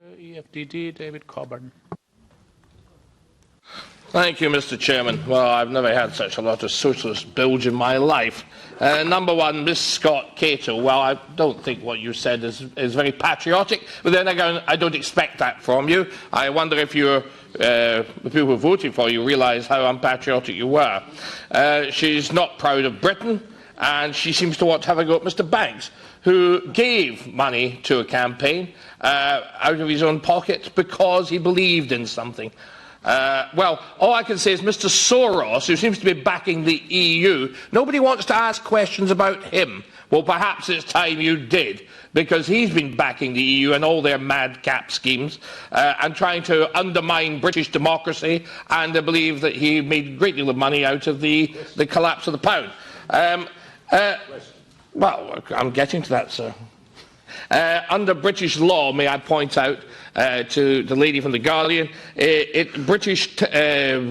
EFDD, David Coburn. Thank you, Mr. Chairman. Well, I've never had such a lot of socialist bilge in my life. Number one, Miss Scott Cato. Well, I don't think what you said is very patriotic, but then again, I don't expect that from you. I wonder if the people who voted for you realise how unpatriotic you were. She's not proud of Britain, and she seems to want to have a go at Mr. Banks, who gave money to a campaign out of his own pocket because he believed in something. Well, all I can say is Mr. Soros, who seems to be backing the EU, nobody wants to ask questions about him. Well, perhaps it's time you did, because he's been backing the EU and all their madcap schemes and trying to undermine British democracy, and I believe that he made a great deal of money out of the collapse of the pound. Well, I'm getting to that, sir. Under British law, may I point out to the lady from The Guardian, British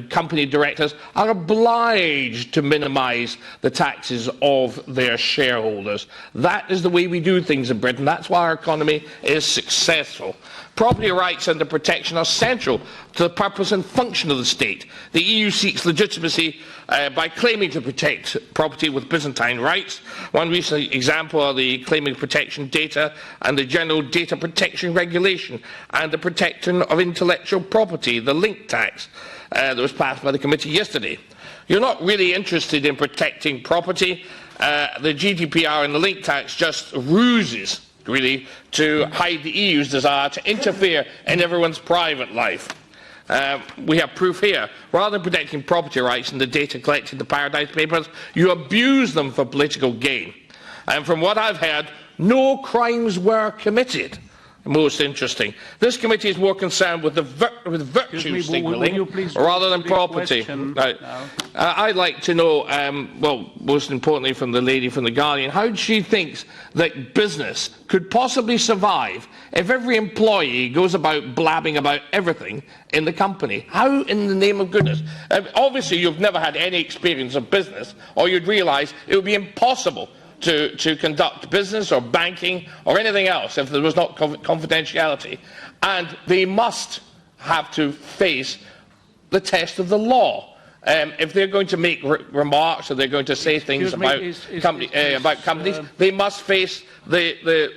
company directors are obliged to minimise the taxes of their shareholders. That is the way we do things in Britain. That's why our economy is successful. Property rights and their protection are central to the purpose and function of the state. The EU seeks legitimacy by claiming to protect property with Byzantine rights. One recent example are the claiming protection data and the General Data Protection Regulation and the protection of intellectual property, the link tax that was passed by the committee yesterday. You're not really interested in protecting property. The GDPR and the link tax just ruses, really, to hide the EU's desire to interfere in everyone's private life. We have proof here. Rather than protecting property rights and the data collected in the Paradise Papers, you abuse them for political gain. And from what I've heard, no crimes were committed. Most interesting. This committee is more concerned with virtue signalling rather than property. I'd like to know, well, most importantly from the lady from The Guardian, how she thinks that business could possibly survive if every employee goes about blabbing about everything in the company. How in the name of goodness? Obviously, you've never had any experience of business, or you'd realise it would be impossible to conduct business or banking or anything else if there was not confidentiality. And they must have to face the test of the law. If they're going to make remarks or they're going to say things about companies, they must face the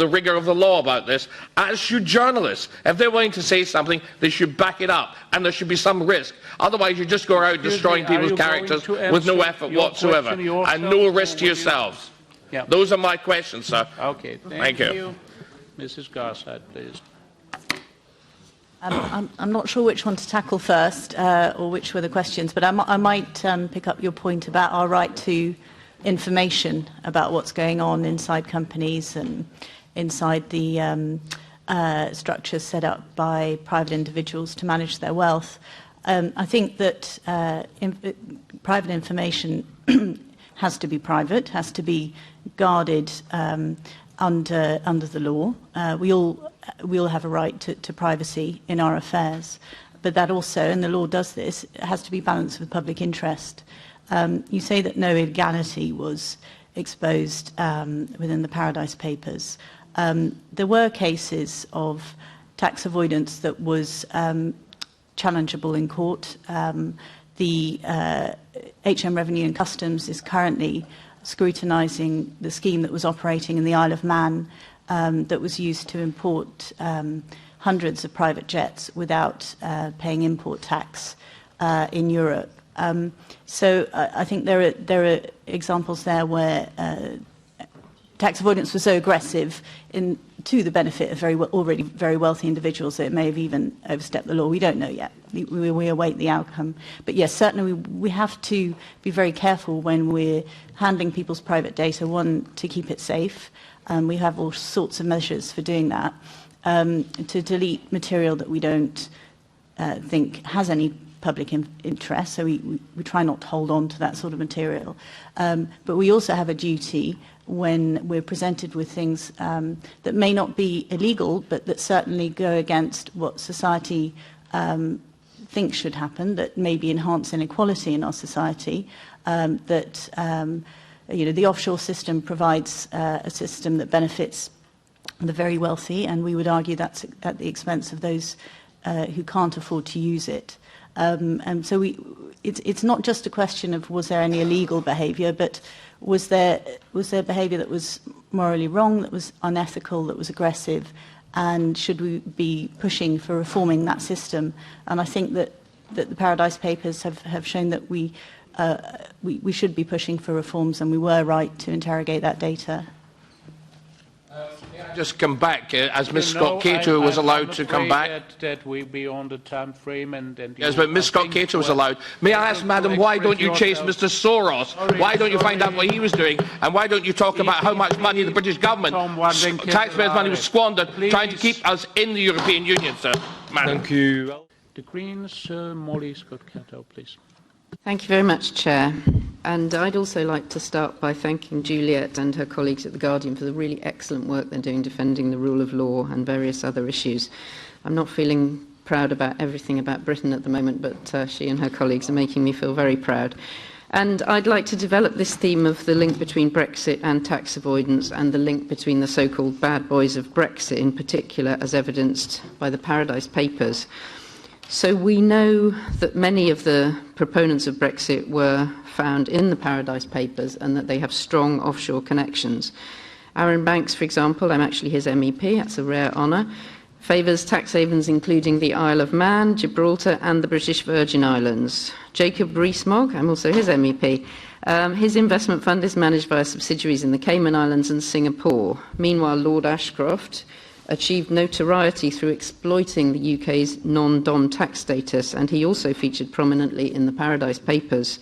rigour of the law about this, as should journalists. If they're willing to say something, they should back it up, and there should be some risk. Otherwise, you just go around destroying people's characters with no effort whatsoever, and no risk to yourselves. Yeah. Those are my questions, sir. Okay, thank you. Mrs. Garside, please. I'm not sure which one to tackle first, or which were the questions, but I might pick up your point about our right to information about what's going on inside companies and inside the structures set up by private individuals to manage their wealth. I think that private information has to be private, has to be guarded under the law. We all have a right to privacy in our affairs, but that also, and the law does this, it has to be balanced with public interest. You say that no illegality was exposed within the Paradise Papers. There were cases of tax avoidance that was challengeable in court. The HM Revenue and Customs is currently scrutinising the scheme that was operating in the Isle of Man that was used to import hundreds of private jets without paying import tax in Europe. So I think there are examples there where tax avoidance was so aggressive to the benefit of already very wealthy individuals that it may have even overstepped the law. We don't know yet. We await the outcome. But yes, certainly we have to be very careful when we're handling people's private data, one, to keep it safe. We have all sorts of measures for doing that, to delete material that we don't think has any public interest, so we try not to hold on to that sort of material. But we also have a duty when we're presented with things that may not be illegal, but that certainly go against what society thinks should happen, that maybe enhance inequality in our society, that the offshore system provides a system that benefits the very wealthy, and we would argue that's at the expense of those who can't afford to use it. And so it's not just a question of was there any illegal behaviour, but was there behaviour that was morally wrong, that was unethical, that was aggressive, and should we be pushing for reforming that system? And I think that the Paradise Papers have shown that we should be pushing for reforms, and we were right to interrogate that data. Just come back, as Ms Scott Cato was allowed to come back. That we be on the time frame and Yes, but Ms Scott Cato was allowed. May I ask, Madam, why don't you chase Mr Soros? Why don't you find out what he was doing? And why don't you talk about how much money the British government, taxpayers' money, was squandered trying to keep us in the European Union, sir? Madam. Thank you. The Greens, Molly Scott Cato, please. Thank you very much, Chair. And I'd also like to start by thanking Juliette and her colleagues at The Guardian for the really excellent work they're doing defending the rule of law and various other issues. I'm not feeling proud about everything about Britain at the moment, but she and her colleagues are making me feel very proud. And I'd like to develop this theme of the link between Brexit and tax avoidance, and the link between the so-called bad boys of Brexit in particular, as evidenced by the Paradise Papers. So we know that many of the proponents of Brexit were found in the Paradise Papers and that they have strong offshore connections. Aaron Banks, for example, I'm actually his MEP, that's a rare honour, favours tax havens including the Isle of Man, Gibraltar and the British Virgin Islands. Jacob Rees-Mogg, I'm also his MEP. His investment fund is managed by subsidiaries in the Cayman Islands and Singapore. Meanwhile, Lord Ashcroft achieved notoriety through exploiting the UK's non-dom tax status, and he also featured prominently in the Paradise Papers.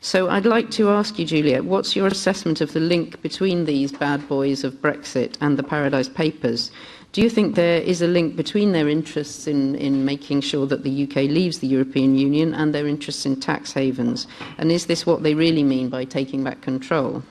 So I'd like to ask you, Juliette, what's your assessment of the link between these bad boys of Brexit and the Paradise Papers? Do you think there is a link between their interests in making sure that the UK leaves the European Union and their interests in tax havens? And is this what they really mean by taking back control?